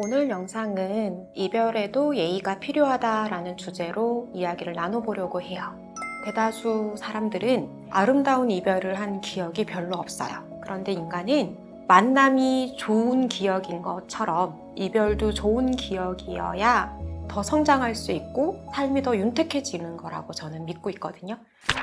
오늘 영상은 이별에도 예의가 필요하다라는 주제로 이야기를 나눠보려고 해요. 대다수 사람들은 아름다운 이별을 한 기억이 별로 없어요. 그런데 인간은 만남이 좋은 기억인 것처럼 이별도 좋은 기억이어야 더 성장할 수 있고 삶이 더 윤택해지는 거라고 저는 믿고 있거든요.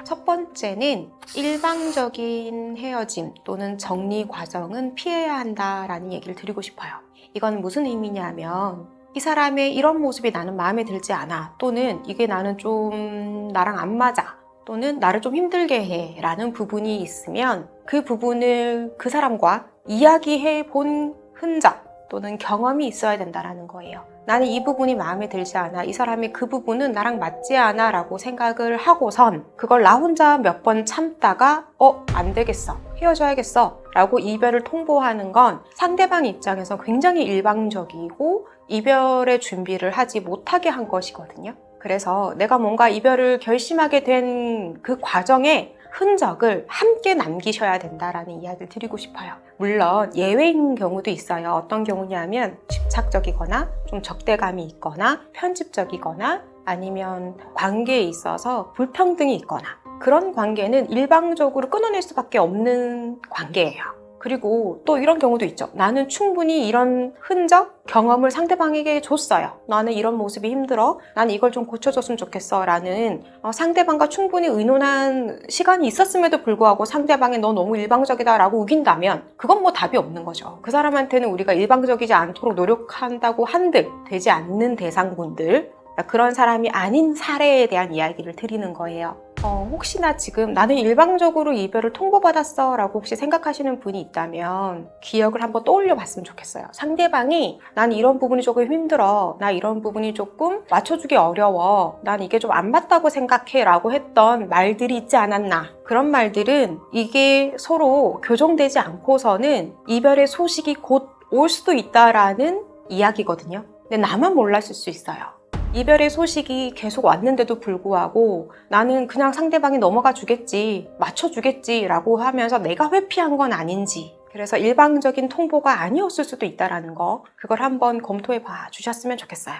첫 번째는 일방적인 헤어짐 또는 정리 과정은 피해야 한다라는 얘기를 드리고 싶어요. 이건 무슨 의미냐면 이 사람의 이런 모습이 나는 마음에 들지 않아, 또는 이게 나는 좀 나랑 안 맞아, 또는 나를 좀 힘들게 해 라는 부분이 있으면 그 부분을 그 사람과 이야기해 본 흔적 또는 경험이 있어야 된다는 거예요. 나는 이 부분이 마음에 들지 않아, 이 사람의 그 부분은 나랑 맞지 않아 라고 생각을 하고선 그걸 나 혼자 몇 번 참다가 안 되겠어, 헤어져야겠어 라고 이별을 통보하는 건 상대방 입장에서 굉장히 일방적이고 이별의 준비를 하지 못하게 한 것이거든요. 그래서 내가 뭔가 이별을 결심하게 된 그 과정에 흔적을 함께 남기셔야 된다라는 이야기를 드리고 싶어요. 물론 예외인 경우도 있어요. 어떤 경우냐면 집착적이거나 좀 적대감이 있거나 편집적이거나 아니면 관계에 있어서 불평등이 있거나, 그런 관계는 일방적으로 끊어낼 수밖에 없는 관계예요. 그리고 또 이런 경우도 있죠. 나는 충분히 이런 흔적, 경험을 상대방에게 줬어요. 나는 이런 모습이 힘들어, 나는 이걸 좀 고쳐줬으면 좋겠어 라는 상대방과 충분히 의논한 시간이 있었음에도 불구하고 상대방이 너 너무 일방적이다 라고 우긴다면 그건 뭐 답이 없는 거죠. 그 사람한테는 우리가 일방적이지 않도록 노력한다고 한들 되지 않는 대상분들, 그런 사람이 아닌 사례에 대한 이야기를 드리는 거예요. 혹시나 지금 나는 일방적으로 이별을 통보받았어 라고 혹시 생각하시는 분이 있다면 기억을 한번 떠올려 봤으면 좋겠어요. 상대방이 난 이런 부분이 조금 힘들어, 나 이런 부분이 조금 맞춰주기 어려워, 난 이게 좀 안 맞다고 생각해 라고 했던 말들이 있지 않았나. 그런 말들은 이게 서로 교정되지 않고서는 이별의 소식이 곧 올 수도 있다라는 이야기거든요. 근데 나만 몰랐을 수 있어요. 이별의 소식이 계속 왔는데도 불구하고 나는 그냥 상대방이 넘어가 주겠지, 맞춰주겠지 라고 하면서 내가 회피한 건 아닌지, 그래서 일방적인 통보가 아니었을 수도 있다는 거, 그걸 한번 검토해 봐 주셨으면 좋겠어요.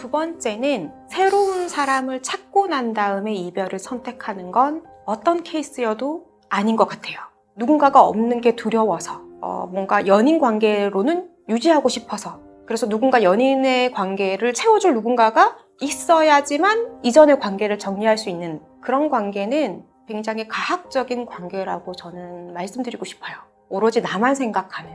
두 번째는 새로운 사람을 찾고 난 다음에 이별을 선택하는 건 어떤 케이스여도 아닌 것 같아요. 누군가가 없는 게 두려워서, 뭔가 연인 관계로는 유지하고 싶어서, 그래서 누군가 연인의 관계를 채워줄 누군가가 있어야지만 이전의 관계를 정리할 수 있는 그런 관계는 굉장히 가학적인 관계라고 저는 말씀드리고 싶어요. 오로지 나만 생각하는,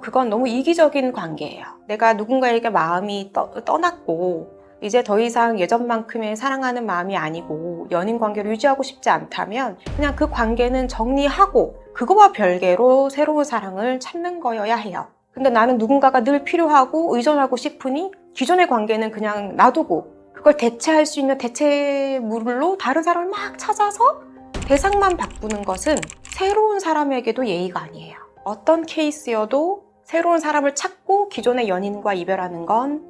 그건 너무 이기적인 관계예요. 내가 누군가에게 마음이 떠났고 이제 더 이상 예전만큼의 사랑하는 마음이 아니고 연인 관계를 유지하고 싶지 않다면 그냥 그 관계는 정리하고 그거와 별개로 새로운 사랑을 찾는 거여야 해요. 근데 나는 누군가가 늘 필요하고 의존하고 싶으니 기존의 관계는 그냥 놔두고 그걸 대체할 수 있는 대체물로 다른 사람을 막 찾아서 대상만 바꾸는 것은 새로운 사람에게도 예의가 아니에요. 어떤 케이스여도 새로운 사람을 찾고 기존의 연인과 이별하는 건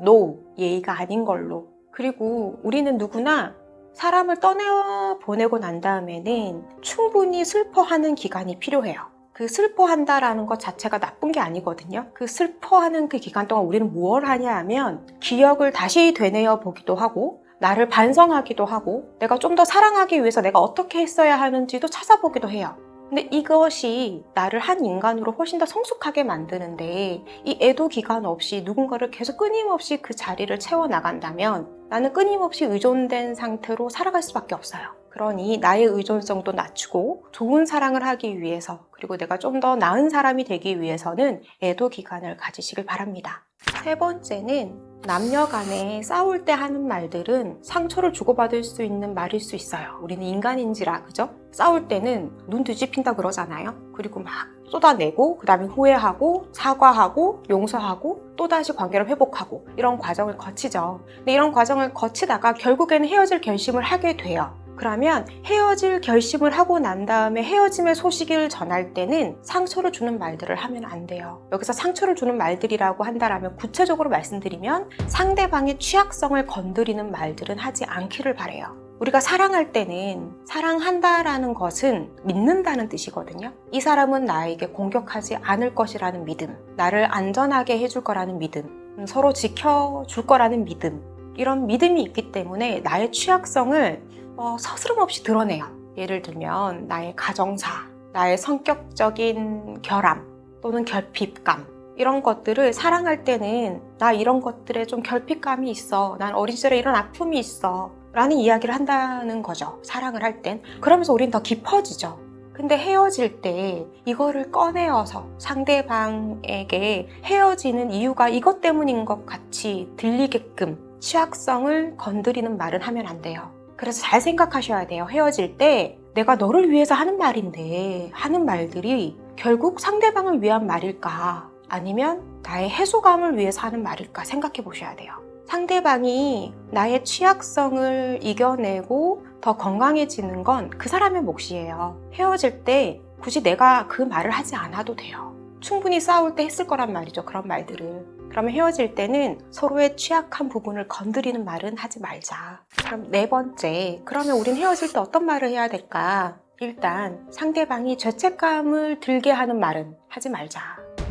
예의가 아닌 걸로. 그리고 우리는 누구나 사람을 떠나보내고 난 다음에는 충분히 슬퍼하는 기간이 필요해요. 그 슬퍼한다라는 것 자체가 나쁜 게 아니거든요. 그 슬퍼하는 그 기간 동안 우리는 무엇을 하냐 하면 기억을 다시 되뇌어 보기도 하고 나를 반성하기도 하고 내가 좀 더 사랑하기 위해서 내가 어떻게 했어야 하는지도 찾아보기도 해요. 근데 이것이 나를 한 인간으로 훨씬 더 성숙하게 만드는데 이 애도 기간 없이 누군가를 계속 끊임없이 그 자리를 채워나간다면 나는 끊임없이 의존된 상태로 살아갈 수밖에 없어요. 그러니 나의 의존성도 낮추고 좋은 사랑을 하기 위해서, 그리고 내가 좀 더 나은 사람이 되기 위해서는 애도 기간을 가지시길 바랍니다. 세 번째는 남녀 간에 싸울 때 하는 말들은 상처를 주고받을 수 있는 말일 수 있어요. 우리는 인간인지라, 그죠? 싸울 때는 눈 뒤집힌다 그러잖아요. 그리고 막 쏟아내고 그 다음에 후회하고 사과하고 용서하고 또다시 관계를 회복하고 이런 과정을 거치죠. 근데 이런 과정을 거치다가 결국에는 헤어질 결심을 하게 돼요. 그러면 헤어질 결심을 하고 난 다음에 헤어짐의 소식을 전할 때는 상처를 주는 말들을 하면 안 돼요. 여기서 상처를 주는 말들이라고 한다면 구체적으로 말씀드리면 상대방의 취약성을 건드리는 말들은 하지 않기를 바라요. 우리가 사랑할 때는 사랑한다라는 것은 믿는다는 뜻이거든요. 이 사람은 나에게 공격하지 않을 것이라는 믿음, 나를 안전하게 해줄 거라는 믿음, 서로 지켜줄 거라는 믿음, 이런 믿음이 있기 때문에 나의 취약성을 서스럼 없이 드러내요. 예를 들면 나의 가정사, 나의 성격적인 결함 또는 결핍감, 이런 것들을 사랑할 때는 나 이런 것들에 좀 결핍감이 있어, 난 어린 시절에 이런 아픔이 있어 라는 이야기를 한다는 거죠. 사랑을 할 땐. 그러면서 우린 더 깊어지죠. 근데 헤어질 때 이거를 꺼내어서 상대방에게 헤어지는 이유가 이것 때문인 것 같이 들리게끔 취약성을 건드리는 말은 하면 안 돼요. 그래서 잘 생각하셔야 돼요. 헤어질 때 내가 너를 위해서 하는 말인데 하는 말들이 결국 상대방을 위한 말일까, 아니면 나의 해소감을 위해서 하는 말일까 생각해 보셔야 돼요. 상대방이 나의 취약성을 이겨내고 더 건강해지는 건 그 사람의 몫이에요. 헤어질 때 굳이 내가 그 말을 하지 않아도 돼요. 충분히 싸울 때 했을 거란 말이죠. 그런 말들을. 그러면 헤어질 때는 서로의 취약한 부분을 건드리는 말은 하지 말자. 그럼 4번째, 그러면 우린 헤어질 때 어떤 말을 해야 될까? 일단 상대방이 죄책감을 들게 하는 말은 하지 말자.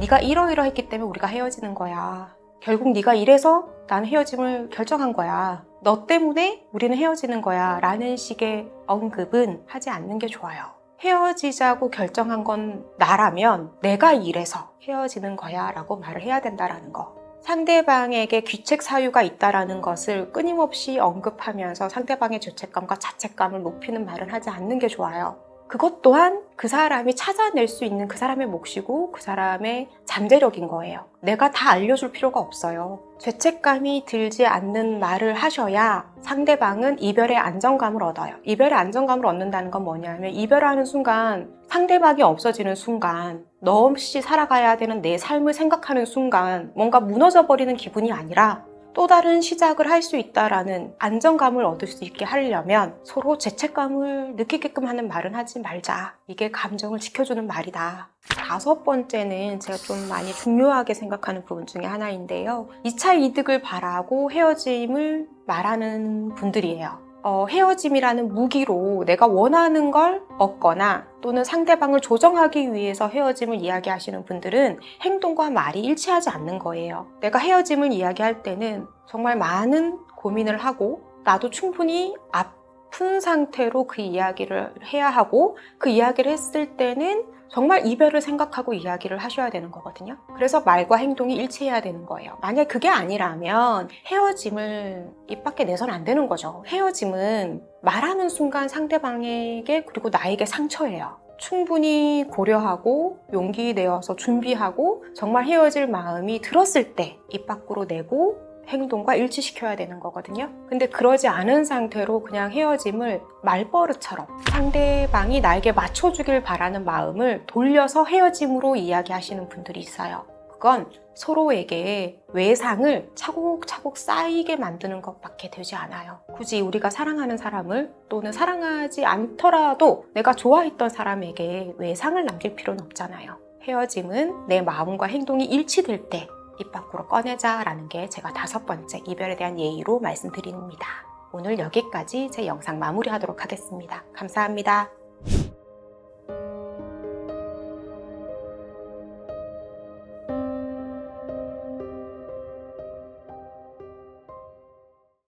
네가 이러이러했기 때문에 우리가 헤어지는 거야. 결국 네가 이래서 난 헤어짐을 결정한 거야. 너 때문에 우리는 헤어지는 거야 라는 식의 언급은 하지 않는 게 좋아요. 헤어지자고 결정한 건 나라면 내가 이래서 헤어지는 거야 라고 말을 해야 된다라는 거. 상대방에게 귀책 사유가 있다라는 것을 끊임없이 언급하면서 상대방의 죄책감과 자책감을 높이는 말은 하지 않는 게 좋아요. 그것 또한 그 사람이 찾아낼 수 있는 그 사람의 몫이고 그 사람의 잠재력인 거예요. 내가 다 알려줄 필요가 없어요. 죄책감이 들지 않는 말을 하셔야 상대방은 이별의 안정감을 얻어요. 이별의 안정감을 얻는다는 건 뭐냐면, 이별하는 순간, 상대방이 없어지는 순간, 너 없이 살아가야 되는 내 삶을 생각하는 순간 뭔가 무너져버리는 기분이 아니라 또 다른 시작을 할 수 있다라는 안정감을 얻을 수 있게 하려면 서로 죄책감을 느끼게끔 하는 말은 하지 말자. 이게 감정을 지켜주는 말이다. 5번째는 제가 좀 많이 중요하게 생각하는 부분 중에 하나인데요. 2차 이득을 바라고 헤어짐을 말하는 분들이에요. 헤어짐이라는 무기로 내가 원하는 걸 얻거나 또는 상대방을 조정하기 위해서 헤어짐을 이야기하시는 분들은 행동과 말이 일치하지 않는 거예요. 내가 헤어짐을 이야기할 때는 정말 많은 고민을 하고 나도 충분히 아픈 상태로 그 이야기를 해야 하고, 그 이야기를 했을 때는 정말 이별을 생각하고 이야기를 하셔야 되는 거거든요. 그래서 말과 행동이 일치해야 되는 거예요. 만약 그게 아니라면 헤어짐을 입 밖에 내서는 안 되는 거죠. 헤어짐은 말하는 순간 상대방에게 그리고 나에게 상처예요. 충분히 고려하고 용기 내어서 준비하고 정말 헤어질 마음이 들었을 때 입 밖으로 내고 행동과 일치시켜야 되는 거거든요. 근데 그러지 않은 상태로 그냥 헤어짐을 말버릇처럼 상대방이 나에게 맞춰주길 바라는 마음을 돌려서 헤어짐으로 이야기하시는 분들이 있어요. 그건 서로에게 외상을 차곡차곡 쌓이게 만드는 것밖에 되지 않아요. 굳이 우리가 사랑하는 사람을 또는 사랑하지 않더라도 내가 좋아했던 사람에게 외상을 남길 필요는 없잖아요. 헤어짐은 내 마음과 행동이 일치될 때 입 밖으로 꺼내자라는 게 제가 5번째 이별에 대한 예의로 말씀드립니다. 오늘 여기까지 제 영상 마무리하도록 하겠습니다. 감사합니다.